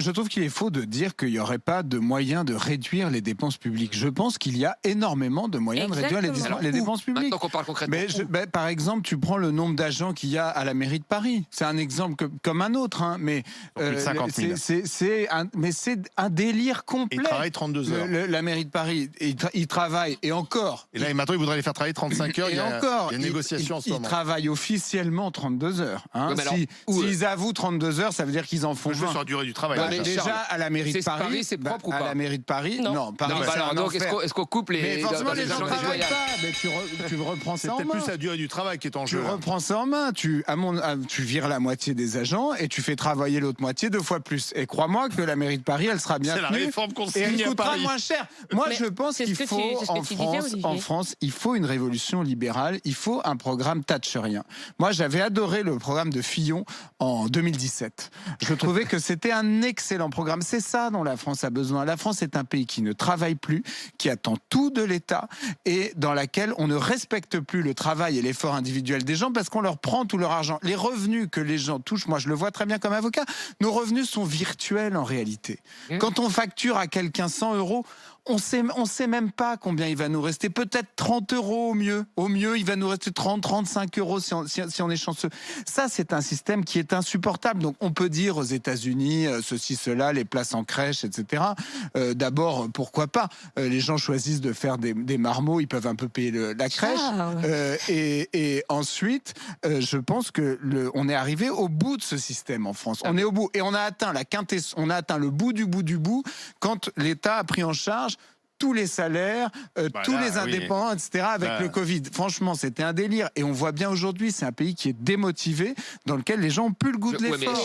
Je trouve qu'il est faux de dire qu'il n'y aurait pas de moyens de réduire les dépenses publiques. Je pense qu'il y a énormément de moyens de réduire les dépenses publiques. Maintenant qu'on parle concrètement. Mais par exemple, tu prends le nombre d'agents qu'il y a à la mairie de Paris. C'est un exemple comme un autre, hein, mais Plus de 50 000. c'est un délire complet. Il travaille 32 heures. La mairie de Paris, il travaille, et encore. Et là, maintenant, il voudrait les faire travailler 35 heures. Et il y a encore, une négociation en ce moment. Ils travaillent officiellement 32 heures. Hein. Ouais, S'ils avouent 32 heures, ça veut dire qu'ils en font 20. Juste sur la durée du travail. mais Déjà, Charles, à la mairie de Paris, c'est propre ou pas? à la mairie de Paris, non, Paris, Non, c'est alors, un donc, enfer. est-ce qu'on coupe les. Mais forcément, les gens ne travaillent déloyales pas. Mais tu reprends C'est ça en peut-être main. plus la durée du travail qui est en Tu jeu. reprends ça en main. Tu vires la moitié des agents et tu fais travailler l'autre moitié 2 fois plus. Et crois-moi que la mairie de Paris, elle sera bien C'est la tenue. réforme qu'on Et signe elle à coûtera Paris. moins cher. Moi, Mais je pense c'est qu'il ce que faut, tu- c'est ce que tu disais, en Olivier. France, il faut une révolution libérale. Il faut un programme thatcherien. Moi, j'avais adoré le programme de Fillon en 2017. Je trouvais que c'était un excellent programme. C'est ça dont la France a besoin. La France est un pays qui ne travaille plus, qui attend tout de l'État et dans laquelle on ne respecte plus le travail et l'effort individuel des gens parce qu'on leur prend tout leur argent. Les revenus que les gens touchent, moi je le vois très bien comme avocat, nos revenus sont virtuels en réalité. Quand on facture à quelqu'un 100 €, on sait même pas combien il va nous rester. Peut-être 30 € au mieux. Au mieux, il va nous rester 30, 35 € si on est chanceux. Ça, c'est un système qui est insupportable. Donc, on peut dire aux États-Unis, ceci, cela, les places en crèche, etc. D'abord, pourquoi pas? Les gens choisissent de faire des marmots, ils peuvent un peu payer la crèche. Et ensuite, je pense que on est arrivé au bout de ce système en France. On est au bout. Et on a atteint on a atteint le bout du bout du bout quand l'État a pris en charge tous les salaires, tous les indépendants, etc. avec le Covid. Franchement, c'était un délire. Et on voit bien aujourd'hui, c'est un pays qui est démotivé, dans lequel les gens n'ont plus le goût de l'effort.